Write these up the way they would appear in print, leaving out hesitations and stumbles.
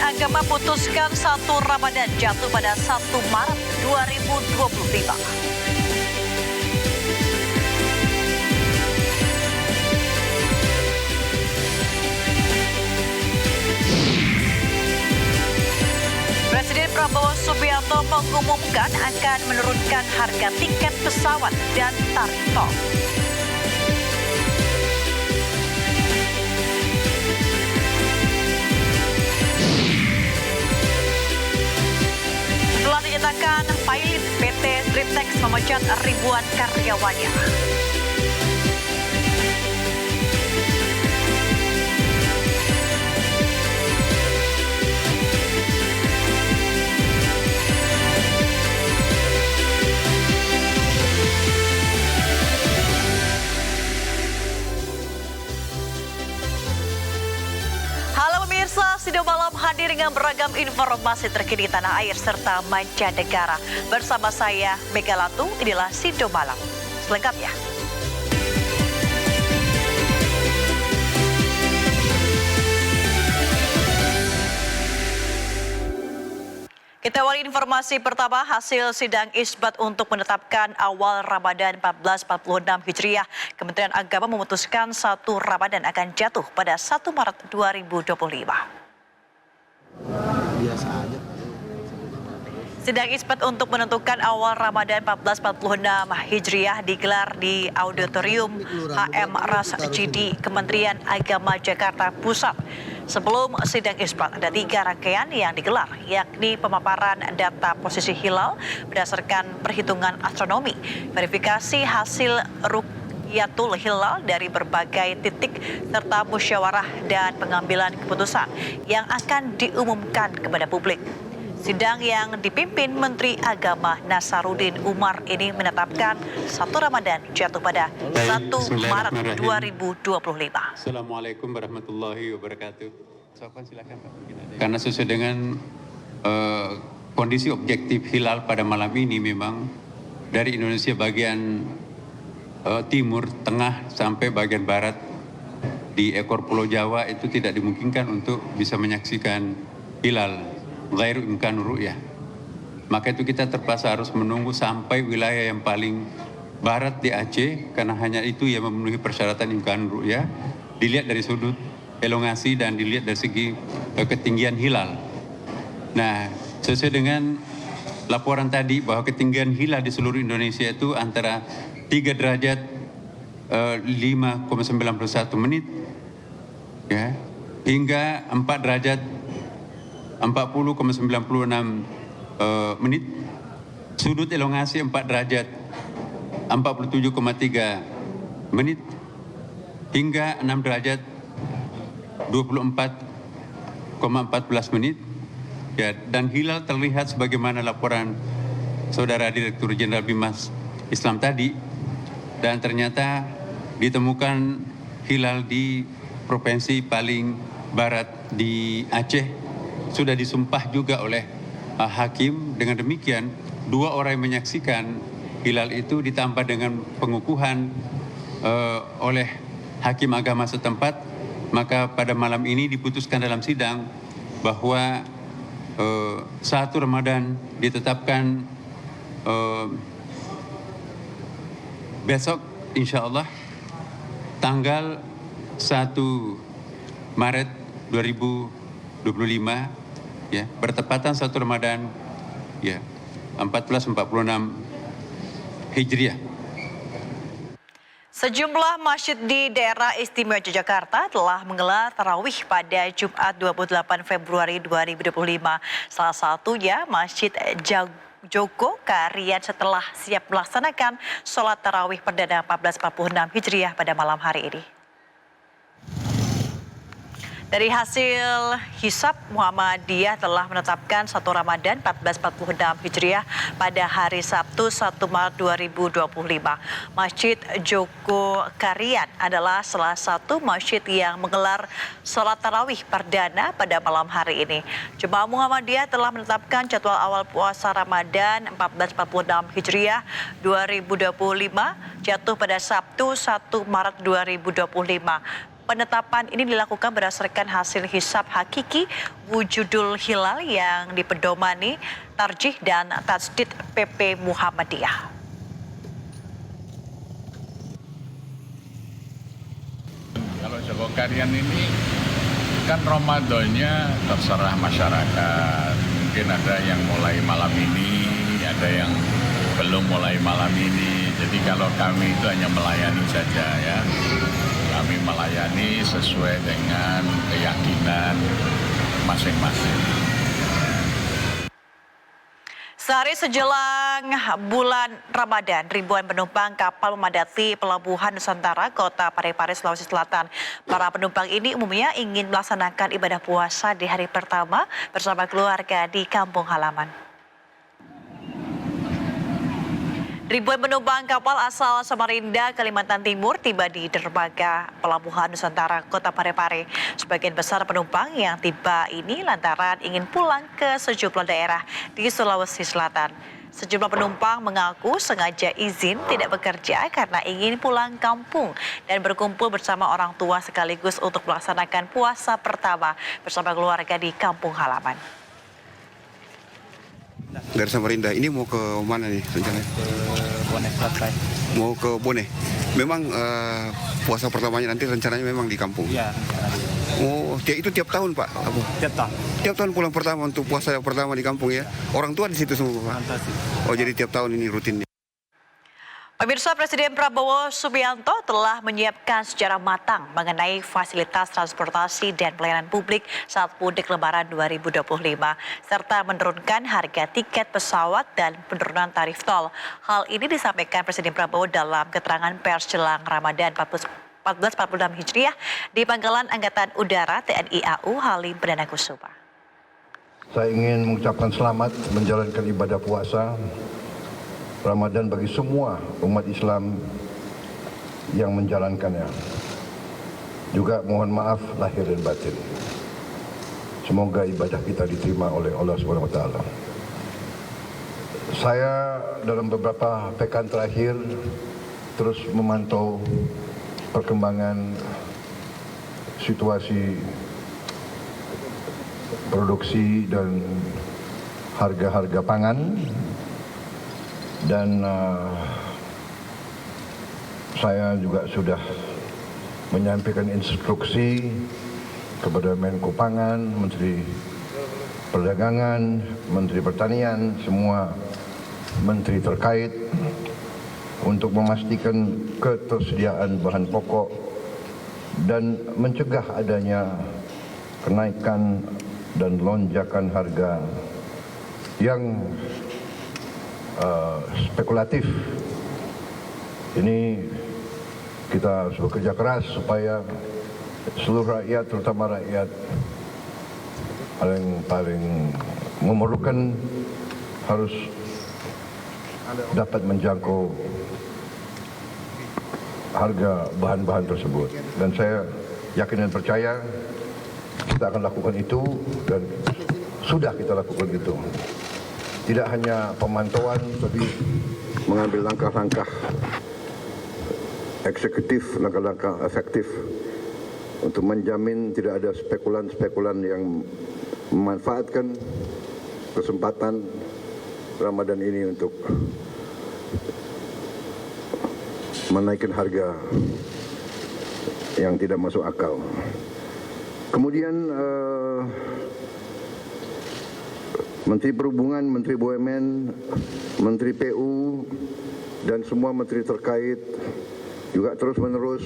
Agama putuskan 1 Ramadan jatuh pada 1 Maret 2025. Presiden Prabowo Subianto mengumumkan akan menurunkan harga tiket pesawat dan tarif tol. Setelah dinyatakan pilot PT Tritex memecat ribuan karyawannya. Halo pemirsa, Sido Malam hadir dengan beragam informasi terkini tanah air serta mancanegara. Bersama saya, Mega Latu, inilah Sido Malam. Selengkapnya. Kita awali informasi pertama, hasil sidang isbat untuk menetapkan awal Ramadan 1446 Hijriah. Kementerian Agama memutuskan 1 Ramadan akan jatuh pada 1 Maret 2025. Biasa aja. Sidang isbat untuk menentukan awal Ramadan 1446 Hijriah digelar di Auditorium HM Rasjidi Kementerian Agama Jakarta Pusat. Sebelum sidang isbat ada 3 rangkaian yang digelar, yakni pemaparan data posisi hilal berdasarkan perhitungan astronomi, verifikasi hasil Rukyatul Hilal dari berbagai titik, serta musyawarah dan pengambilan keputusan yang akan diumumkan kepada publik. Sidang yang dipimpin Menteri Agama Nasaruddin Umar ini menetapkan 1 Ramadan jatuh pada 1 Maret 2025. Assalamualaikum warahmatullahi wabarakatuh. Silakan, Pak. Karena sesuai dengan kondisi objektif hilal pada malam ini memang dari Indonesia bagian timur, tengah sampai bagian barat di ekor Pulau Jawa itu tidak dimungkinkan untuk bisa menyaksikan hilal. Ghairu imkan ru'yah. Maka itu kita terpaksa harus menunggu sampai wilayah yang paling barat di Aceh, karena hanya itu yang memenuhi persyaratan imkan ru'yah, dilihat dari sudut elongasi dan dilihat dari segi ketinggian hilal. Nah, sesuai dengan laporan tadi bahwa ketinggian hilal di seluruh Indonesia itu antara 3 derajat 5,91 menit ya, hingga 4 derajat 40,96 menit, sudut elongasi 4 derajat 47,3 menit, hingga 6 derajat 24,14 menit, ya, dan hilal terlihat sebagaimana laporan Saudara Direktur Jenderal Bimas Islam tadi, dan ternyata ditemukan hilal di provinsi paling barat di Aceh. Sudah disumpah juga oleh hakim. Dengan demikian 2 orang yang menyaksikan hilal itu ditambah dengan pengukuhan oleh hakim agama setempat, maka pada malam ini diputuskan dalam sidang bahwa 1 Ramadan ditetapkan besok insya Allah tanggal 1 Maret 2025 ya, bertepatan 1 Ramadan ya 1446 Hijriah. Sejumlah masjid di daerah istimewa Yogyakarta telah menggelar tarawih pada Jumat 28 Februari 2025. Salah satunya Masjid Joko Karian setelah siap melaksanakan sholat tarawih perdana 1446 Hijriah pada malam hari ini. Dari hasil hisab, Muhammadiyah telah menetapkan 1 Ramadan 1446 Hijriah pada hari Sabtu 1 Maret 2025. Masjid Joko Karian adalah salah satu masjid yang menggelar sholat tarawih perdana pada malam hari ini. Jemaah Muhammadiyah telah menetapkan jadwal awal puasa Ramadan 1446 Hijriah 2025 jatuh pada Sabtu 1 Maret 2025. Penetapan ini dilakukan berdasarkan hasil hisab hakiki wujudul hilal yang dipedomani tarjih dan tasdid PP Muhammadiyah. Kalau Jogokarian ini kan Ramadannya terserah masyarakat. Mungkin ada yang mulai malam ini, ada yang belum mulai malam ini. Jadi kalau kami itu hanya melayani saja ya. Kami melayani sesuai dengan keyakinan masing-masing. Sehari sejelang bulan Ramadan, ribuan penumpang kapal memadati Pelabuhan Nusantara, Kota Parepare, Sulawesi Selatan. Para penumpang ini umumnya ingin melaksanakan ibadah puasa di hari pertama bersama keluarga di kampung halaman. Ribuan penumpang kapal asal Samarinda, Kalimantan Timur tiba di dermaga Pelabuhan Nusantara, Kota Parepare. Sebagian besar penumpang yang tiba ini lantaran ingin pulang ke sejumlah daerah di Sulawesi Selatan. Sejumlah penumpang mengaku sengaja izin tidak bekerja karena ingin pulang kampung dan berkumpul bersama orang tua sekaligus untuk melaksanakan puasa pertama bersama keluarga di kampung halaman. Dari Samarinda, ini mau ke mana nih rencananya? Ke Bone Selatan. Mau ke Bone. Memang puasa pertamanya nanti rencananya memang di kampung. Iya. Oh, itu tiap tahun Pak? Apa? Tiap tahun. Tiap tahun pulang pertama untuk puasa pertama di kampung ya? Orang tua di situ semua Pak? Fantasi. Oh, jadi tiap tahun ini rutin. Pemirsa, Presiden Prabowo Subianto telah menyiapkan secara matang mengenai fasilitas transportasi dan pelayanan publik saat mudik Lebaran 2025, serta menurunkan harga tiket pesawat dan penurunan tarif tol. Hal ini disampaikan Presiden Prabowo dalam keterangan pers jelang Ramadan 1446 Hijriah di Pangkalan Angkatan Udara TNI AU Halim Perdana Kusuma. Saya ingin mengucapkan selamat menjalankan ibadah puasa Ramadan bagi semua umat Islam yang menjalankannya. Juga mohon maaf lahir dan batin. Semoga ibadah kita diterima oleh Allah SWT. Saya dalam beberapa pekan terakhir terus memantau perkembangan situasi produksi dan harga-harga pangan. Dan saya juga sudah menyampaikan instruksi kepada Menko Pangan, Menteri Perdagangan, Menteri Pertanian, semua menteri terkait untuk memastikan ketersediaan bahan pokok dan mencegah adanya kenaikan dan lonjakan harga yang spekulatif. Ini kita harus bekerja keras supaya seluruh rakyat, terutama rakyat paling memerlukan, harus dapat menjangkau harga bahan-bahan tersebut. Dan saya yakin dan percaya kita akan lakukan itu, dan sudah kita lakukan itu. Tidak hanya pemantauan, tapi mengambil langkah-langkah eksekutif, langkah-langkah efektif untuk menjamin tidak ada spekulan-spekulan yang memanfaatkan kesempatan Ramadan ini untuk menaikkan harga yang tidak masuk akal. Kemudian Menteri Perhubungan, Menteri BUMN, Menteri PU, dan semua menteri terkait juga terus-menerus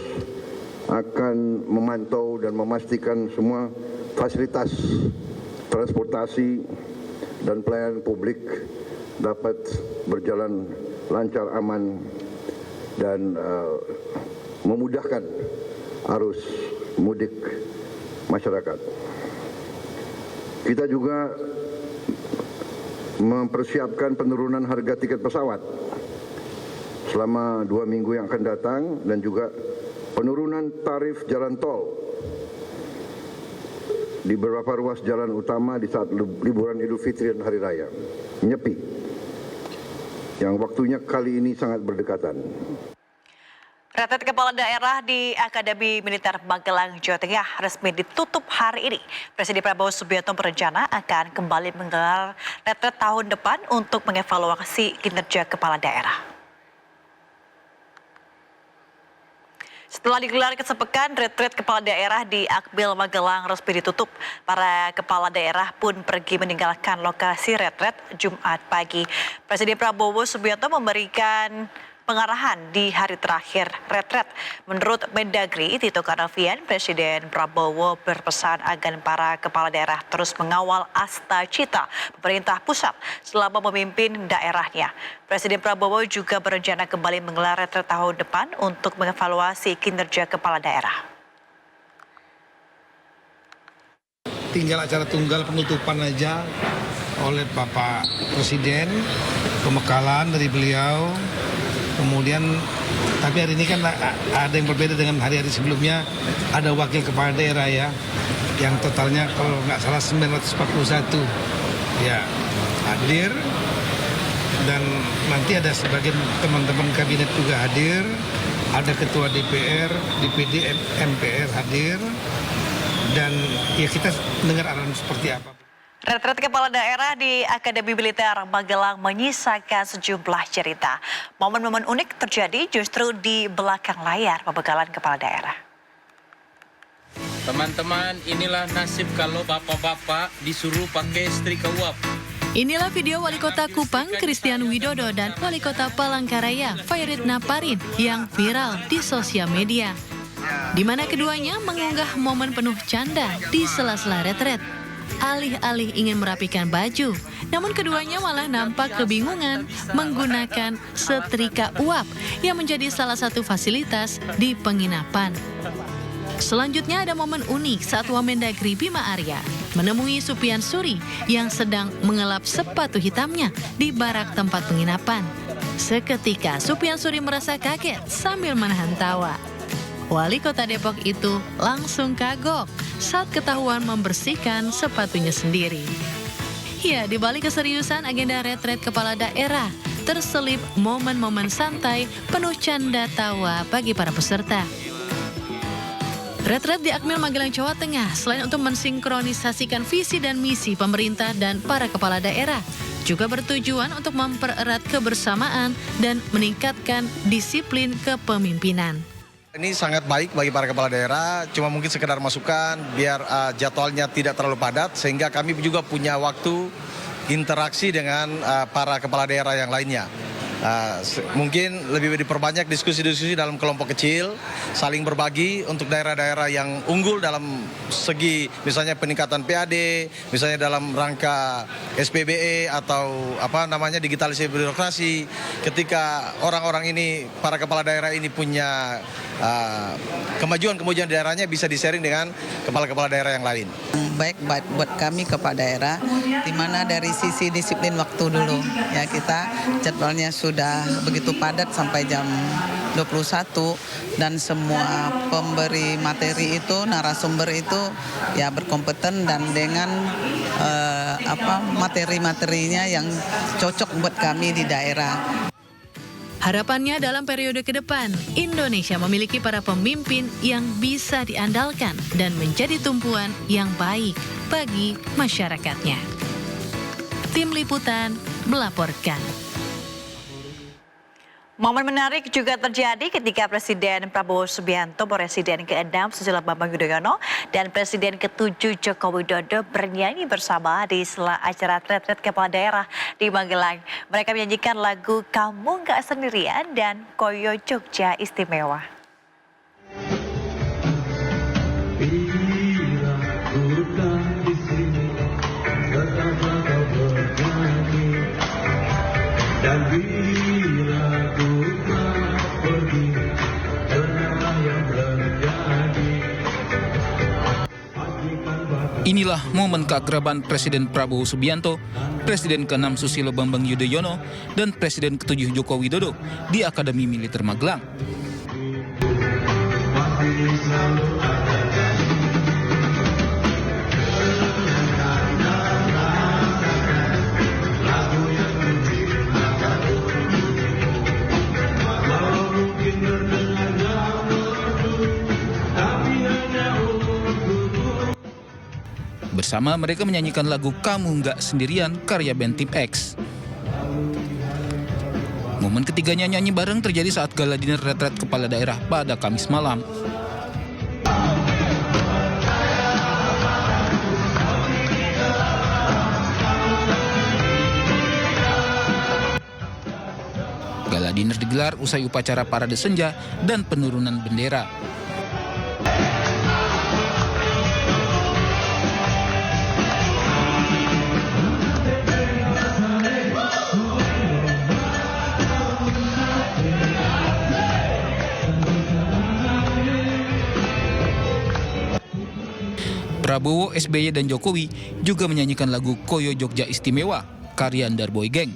akan memantau dan memastikan semua fasilitas transportasi dan pelayanan publik dapat berjalan lancar, aman, dan memudahkan arus mudik masyarakat. Kita juga mempersiapkan penurunan harga tiket pesawat selama 2 minggu yang akan datang, dan juga penurunan tarif jalan tol di beberapa ruas jalan utama di saat liburan Idul Fitri dan Hari Raya Nyepi, yang waktunya kali ini sangat berdekatan. Retret kepala daerah di Akademi Militer Magelang, Jawa Tengah resmi ditutup hari ini. Presiden Prabowo Subianto berencana akan kembali menggelar retret tahun depan untuk mengevaluasi kinerja kepala daerah. Setelah digelar kesepekan, retret kepala daerah di Akmil Magelang resmi ditutup. Para kepala daerah pun pergi meninggalkan lokasi retret Jumat pagi. Presiden Prabowo Subianto memberikan pengarahan di hari terakhir retret. Menurut Mendagri Tito Karnavian, Presiden Prabowo berpesan agar para kepala daerah terus mengawal asta cita pemerintah pusat selama memimpin daerahnya. Presiden Prabowo juga berencana kembali menggelar retret tahun depan untuk mengevaluasi kinerja kepala daerah. Tinggal acara tunggal penutupan aja oleh Bapak Presiden, pembekalan dari beliau. Kemudian, tapi hari ini kan ada yang berbeda dengan hari-hari sebelumnya. Ada wakil kepala daerah ya, yang totalnya kalau nggak salah 941 ya hadir. Dan nanti ada sebagian teman-teman kabinet juga hadir. Ada ketua DPR, DPD, MPR hadir. Dan ya kita dengar arahan seperti apa. Retret kepala daerah di Akademi Militer Magelang menyisakan sejumlah cerita. Momen-momen unik terjadi justru di belakang layar pembekalan kepala daerah. Teman-teman, inilah nasib kalau bapak-bapak disuruh pakai setrika uap. Inilah video Wali Kota Kupang, Christian Widodo, dan Wali Kota Palangkaraya, Fairit Naparin, yang viral di sosial media. Di mana keduanya mengunggah momen penuh canda di sela-sela retret. Alih-alih ingin merapikan baju, namun keduanya malah nampak kebingungan menggunakan setrika uap yang menjadi salah satu fasilitas di penginapan. Selanjutnya ada momen unik saat Wamendagri Bima Arya menemui Supian Suri yang sedang mengelap sepatu hitamnya di barak tempat penginapan. Seketika Supian Suri merasa kaget sambil menahan tawa. Wali Kota Depok itu langsung kagok saat ketahuan membersihkan sepatunya sendiri. Ya, di balik keseriusan agenda retret kepala daerah, terselip momen-momen santai penuh canda tawa bagi para peserta. Retret di Akmil Magelang, Jawa Tengah, selain untuk mensinkronisasikan visi dan misi pemerintah dan para kepala daerah, juga bertujuan untuk mempererat kebersamaan dan meningkatkan disiplin kepemimpinan. Ini sangat baik bagi para kepala daerah, cuma mungkin sekedar masukan biar jadwalnya tidak terlalu padat, sehingga kami juga punya waktu interaksi dengan para kepala daerah yang lainnya. Mungkin lebih diperbanyak diskusi-diskusi dalam kelompok kecil, saling berbagi untuk daerah-daerah yang unggul dalam segi misalnya peningkatan PAD, misalnya dalam rangka SPBE atau digitalisasi birokrasi. Ketika orang-orang ini, para kepala daerah ini punya kemajuan-kemajuan daerahnya bisa di-sharing dengan kepala-kepala daerah yang lain. Baik buat kami kepala daerah, di mana dari sisi disiplin waktu dulu ya, kita jadwalnya sudah begitu padat sampai jam 21 dan semua pemberi materi itu, narasumber itu ya berkompeten dan dengan materi-materinya yang cocok buat kami di daerah. Harapannya dalam periode ke depan, Indonesia memiliki para pemimpin yang bisa diandalkan dan menjadi tumpuan yang baik bagi masyarakatnya. Tim Liputan melaporkan. Momen menarik juga terjadi ketika Presiden Prabowo Subianto, Presiden ke-6 Susilo Bambang Yudhoyono, dan Presiden ke-7 Joko Widodo bernyanyi bersama di sela acara retret kepala daerah di Magelang. Mereka menyanyikan lagu Kamu Gak Sendirian dan Koyo Jogja Istimewa. Inilah momen keakraban Presiden Prabowo Subianto, Presiden ke-6 Susilo Bambang Yudhoyono, dan Presiden ke-7 Joko Widodo di Akademi Militer Magelang. Bersama mereka menyanyikan lagu Kamu Nggak Sendirian karya band Tim X. Momen ketiganya nyanyi bareng terjadi saat gala dinner retret kepala daerah pada Kamis malam. Gala dinner digelar usai upacara parade senja dan penurunan bendera. Prabowo, SBY, dan Jokowi juga menyanyikan lagu Koyo Jogja Istimewa karya Underboy Gang.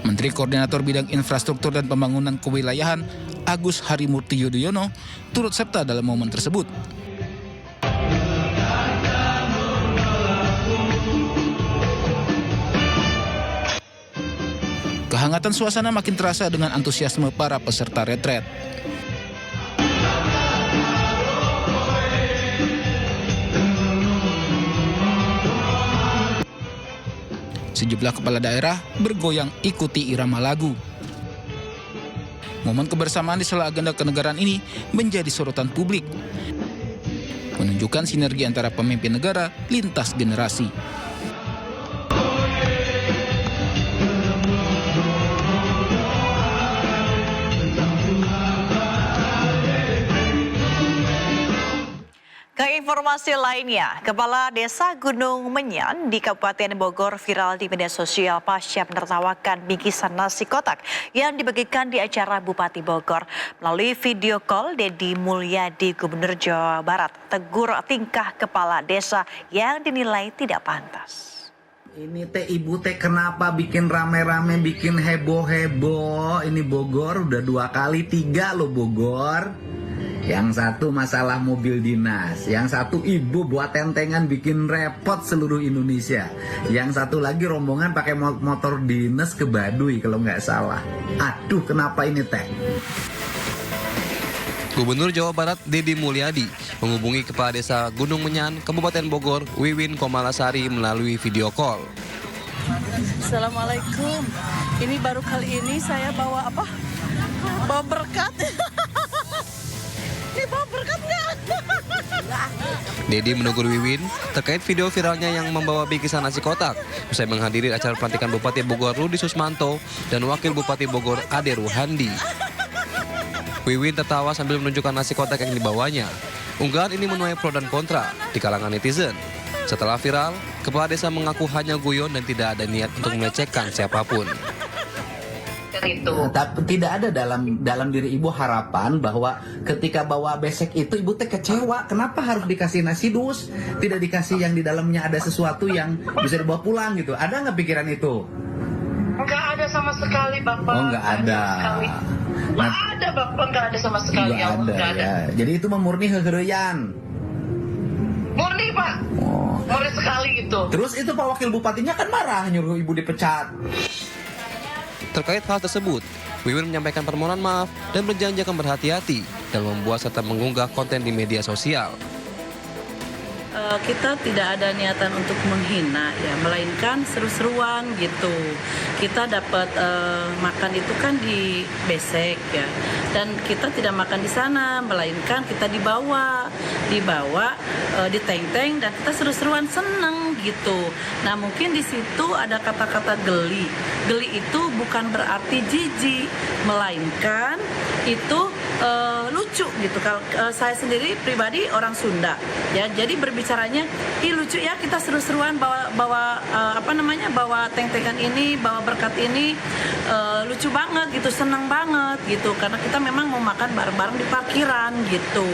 Menteri Koordinator Bidang Infrastruktur dan Pembangunan Kewilayahan Agus Harimurti Yudhoyono turut serta dalam momen tersebut. Kehangatan suasana makin terasa dengan antusiasme para peserta retret. Sejumlah kepala daerah bergoyang ikuti irama lagu. Momen kebersamaan di sela agenda kenegaraan ini menjadi sorotan publik, menunjukkan sinergi antara pemimpin negara lintas generasi. Ke informasi lainnya, Kepala Desa Gunung Menyan di Kabupaten Bogor viral di media sosial pasca menertawakan bingkisan nasi kotak yang dibagikan di acara Bupati Bogor. Melalui video call, Deddy Mulyadi, Gubernur Jawa Barat, tegur tingkah kepala desa yang dinilai tidak pantas. Ini teh ibu teh kenapa bikin rame-rame, bikin heboh-heboh. Ini Bogor udah 2 kali 3 loh Bogor. Yang satu masalah mobil dinas, yang satu ibu buat tentengan bikin repot seluruh Indonesia. Yang satu lagi rombongan pakai motor dinas ke Baduy kalau nggak salah. Aduh, kenapa ini teh? Gubernur Jawa Barat Deddy Mulyadi menghubungi Kepala Desa Gunung Menyan, Kabupaten Bogor, Wiwin Komalasari melalui video call. Assalamualaikum. Ini baru kali ini saya bawa apa? Bawa berkat. Ini bawa berkat nggak? Deddy menegur Wiwin terkait video viralnya yang membawa bingkisan nasi kotak usai menghadiri acara pelantikan Bupati Bogor Rudi Susmanto dan Wakil Bupati Bogor Ade Ruhandi. Wiwin tertawa sambil menunjukkan nasi kotak yang dibawanya. Unggahan ini menuai pro dan kontra di kalangan netizen. Setelah viral, Kepala Desa mengaku hanya guyon dan tidak ada niat untuk melecehkan siapapun. Tapi tidak ada dalam diri ibu harapan bahwa ketika bawa besek itu ibu teh kecewa. Kenapa harus dikasih nasi dus? Tidak dikasih yang di dalamnya ada sesuatu yang bisa dibawa pulang gitu. Ada nggak pikiran itu? Nggak ada sama sekali, Bapak. Oh, nggak ada. Nggak ada, Bapak. Nggak ada sama sekali. Nggak ada, ya. Jadi itu memurni keherian. Murni, Pak. Oh. Murni sekali gitu. Terus itu Pak Wakil Bupatinya kan marah nyuruh ibu dipecat. Terkait hal tersebut, Wiwin menyampaikan permohonan maaf dan berjanji akan berhati-hati dalam membuat serta mengunggah konten di media sosial. Kita tidak ada niatan untuk menghina ya, melainkan seru-seruan gitu. Kita dapat makan itu kan di besek ya, dan kita tidak makan di sana, melainkan kita dibawa di teng-teng dan kita seru-seruan seneng gitu. Nah mungkin di situ ada kata-kata geli. Geli itu bukan berarti jijik, melainkan itu lucu gitu. Kalau saya sendiri pribadi orang Sunda ya, jadi berbicaranya lucu ya, kita seru-seruan bawa teng-tengan ini, bawa berkat ini, lucu banget gitu, senang banget gitu, karena kita memang mau makan bareng-bareng di parkiran gitu.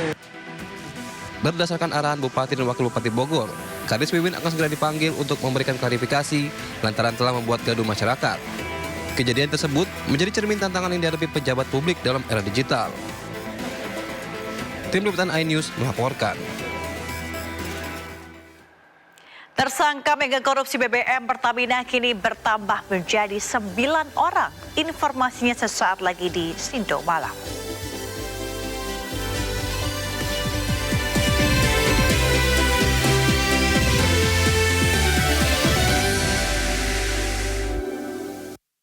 Berdasarkan arahan Bupati dan Wakil Bupati Bogor, Kadis Wiwin akan segera dipanggil untuk memberikan klarifikasi lantaran telah membuat gaduh masyarakat. Kejadian tersebut menjadi cermin tantangan yang dihadapi pejabat publik dalam era digital. Tim Liputan iNews melaporkan. Tersangka mega korupsi BBM Pertamina kini bertambah menjadi 9 orang. Informasinya sesaat lagi di Sindo Malam.